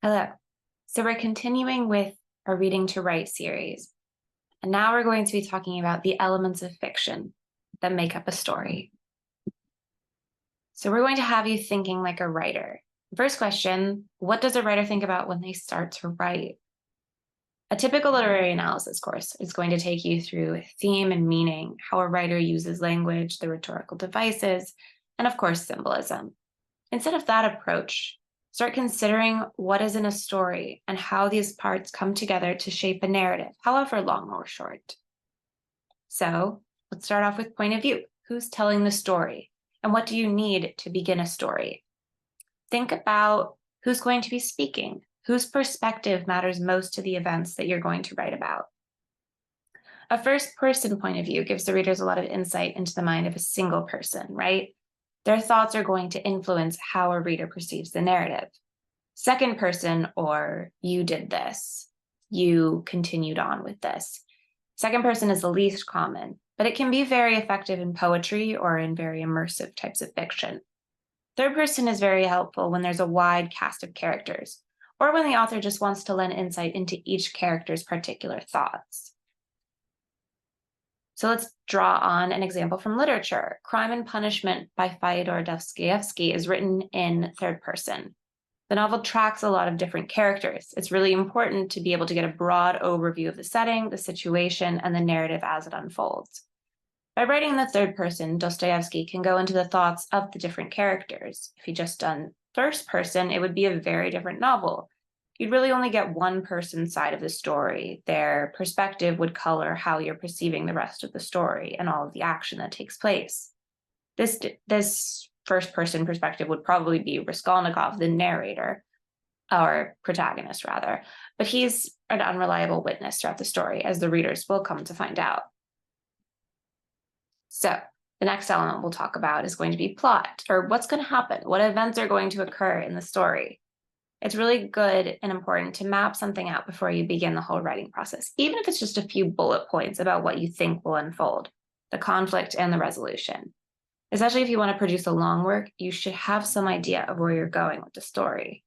Hello. So we're continuing with our Reading to Write series. And now we're going to be talking about the elements of fiction that make up a story. So we're going to have you thinking like a writer. First question, what does a writer think about when they start to write? A typical literary analysis course is going to take you through theme and meaning, how a writer uses language, the rhetorical devices, and of course, symbolism. Instead of that approach, start considering what is in a story and how these parts come together to shape a narrative, however long or short. So let's start off with point of view. Who's telling the story? And what do you need to begin a story? Think about who's going to be speaking, whose perspective matters most to the events that you're going to write about. A first-person point of view gives the readers a lot of insight into the mind of a single person, right? Their thoughts are going to influence how a reader perceives the narrative. Second person, or you did this, you continued on with this. Second person is the least common, but it can be very effective in poetry or in very immersive types of fiction. Third person is very helpful when there's a wide cast of characters, or when the author just wants to lend insight into each character's particular thoughts. So let's draw on an example from literature. Crime and Punishment by Fyodor Dostoevsky is written in third person. The novel tracks a lot of different characters. It's really important to be able to get a broad overview of the setting, the situation, and the narrative as it unfolds. By writing in the third person, Dostoevsky can go into the thoughts of the different characters. If he just done first person, it would be a very different novel. You'd really only get one person's side of the story. Their perspective would color how you're perceiving the rest of the story and all of the action that takes place. This first-person perspective would probably be Raskolnikov, the narrator, or protagonist rather, but he's an unreliable witness throughout the story, as the readers will come to find out. So the next element we'll talk about is going to be plot, or what's going to happen, what events are going to occur in the story. It's really good and important to map something out before you begin the whole writing process, even if it's just a few bullet points about what you think will unfold, the conflict and the resolution. Especially if you want to produce a long work, you should have some idea of where you're going with the story.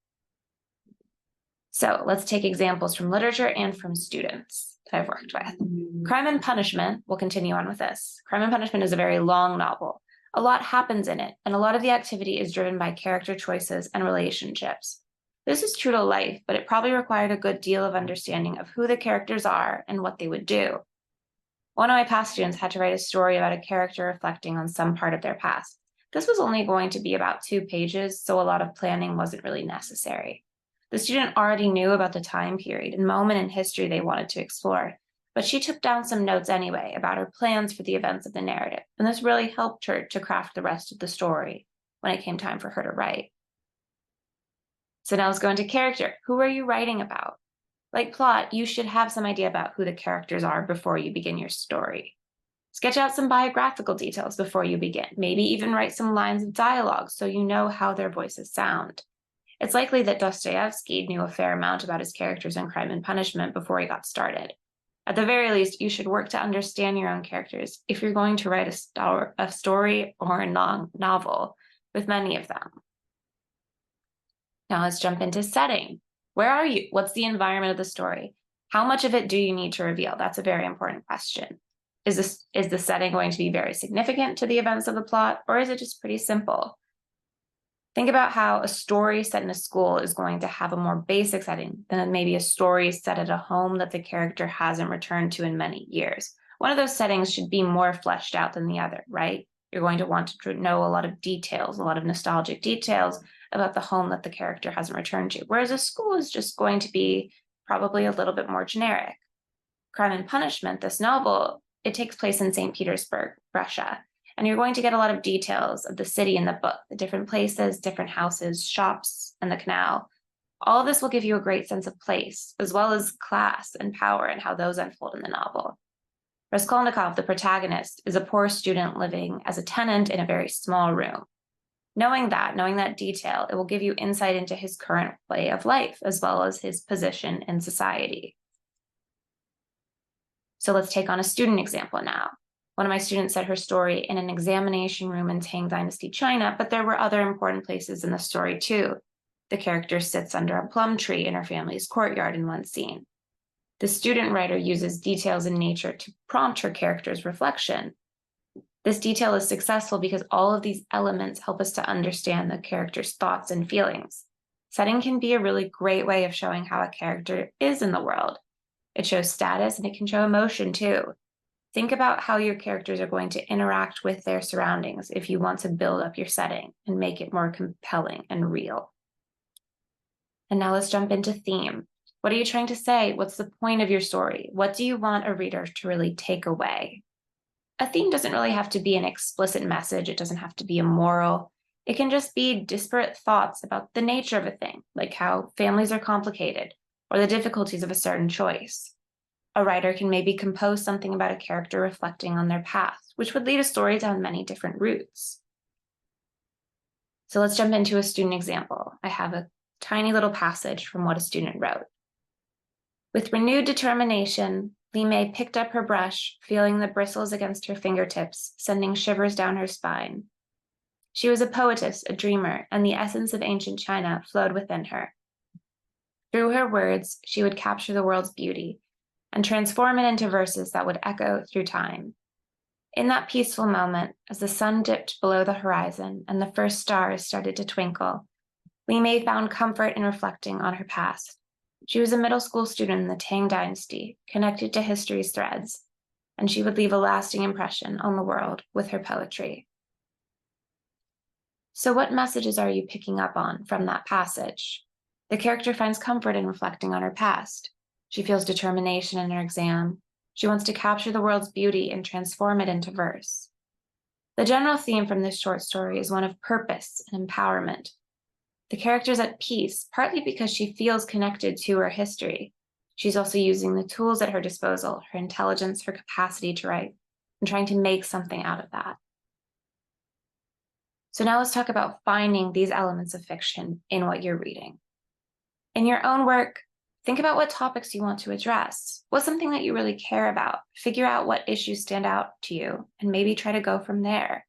So let's take examples from literature and from students that I've worked with. Crime and Punishment, we'll continue on with this. Crime and Punishment is a very long novel. A lot happens in it, and a lot of the activity is driven by character choices and relationships. This is true to life, but it probably required a good deal of understanding of who the characters are and what they would do. One of my past students had to write a story about a character reflecting on some part of their past. This was only going to be about 2 pages, so a lot of planning wasn't really necessary. The student already knew about the time period and moment in history they wanted to explore, but she took down some notes anyway about her plans for the events of the narrative, and this really helped her to craft the rest of the story when it came time for her to write. So now let's go into character. Who are you writing about? Like plot, you should have some idea about who the characters are before you begin your story. Sketch out some biographical details before you begin. Maybe even write some lines of dialogue so you know how their voices sound. It's likely that Dostoevsky knew a fair amount about his characters in Crime and Punishment before he got started. At the very least, you should work to understand your own characters if you're going to write a story or a novel with many of them. Now let's jump into setting. Where are you? What's the environment of the story? How much of it do you need to reveal? That's a very important question. Is the setting going to be very significant to the events of the plot, or is it just pretty simple? Think about how a story set in a school is going to have a more basic setting than maybe a story set at a home that the character hasn't returned to in many years. One of those settings should be more fleshed out than the other, right? You're going to want to know a lot of details, a lot of nostalgic details about the home that the character hasn't returned to, whereas a school is just going to be probably a little bit more generic. Crime and Punishment, this novel, it takes place in St. Petersburg, Russia, and you're going to get a lot of details of the city in the book, the different places, different houses, shops, and the canal. All of this will give you a great sense of place, as well as class and power and how those unfold in the novel. Raskolnikov, the protagonist, is a poor student living as a tenant in a very small room. Knowing that detail, it will give you insight into his current way of life, as well as his position in society. So let's take on a student example now. One of my students said her story in an examination room in Tang Dynasty, China, but there were other important places in the story too. The character sits under a plum tree in her family's courtyard in one scene. The student writer uses details in nature to prompt her character's reflection. This detail is successful because all of these elements help us to understand the character's thoughts and feelings. Setting can be a really great way of showing how a character is in the world. It shows status and it can show emotion too. Think about how your characters are going to interact with their surroundings if you want to build up your setting and make it more compelling and real. And now let's jump into theme. What are you trying to say? What's the point of your story? What do you want a reader to really take away? A theme doesn't really have to be an explicit message. It doesn't have to be a moral. It can just be disparate thoughts about the nature of a thing, like how families are complicated or the difficulties of a certain choice. A writer can maybe compose something about a character reflecting on their past, which would lead a story down many different routes. So let's jump into a student example. I have a tiny little passage from what a student wrote. With renewed determination, Li Mei picked up her brush, feeling the bristles against her fingertips, sending shivers down her spine. She was a poetess, a dreamer, and the essence of ancient China flowed within her. Through her words, she would capture the world's beauty and transform it into verses that would echo through time. In that peaceful moment, as the sun dipped below the horizon and the first stars started to twinkle, Li Mei found comfort in reflecting on her past. She was a middle school student in the Tang Dynasty, connected to history's threads, and she would leave a lasting impression on the world with her poetry. So what messages are you picking up on from that passage? The character finds comfort in reflecting on her past. She feels determination in her exam. She wants to capture the world's beauty and transform it into verse. The general theme from this short story is one of purpose and empowerment. The character's at peace, partly because she feels connected to her history. She's also using the tools at her disposal, her intelligence, her capacity to write, and trying to make something out of that. So now let's talk about finding these elements of fiction in what you're reading. In your own work, think about what topics you want to address. What's something that you really care about? Figure out what issues stand out to you, and maybe try to go from there.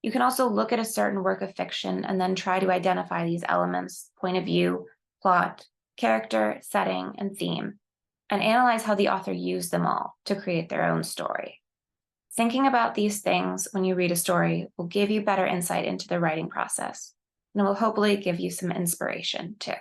You can also look at a certain work of fiction and then try to identify these elements, point of view, plot, character, setting, and theme, and analyze how the author used them all to create their own story. Thinking about these things when you read a story will give you better insight into the writing process, and it will hopefully give you some inspiration too.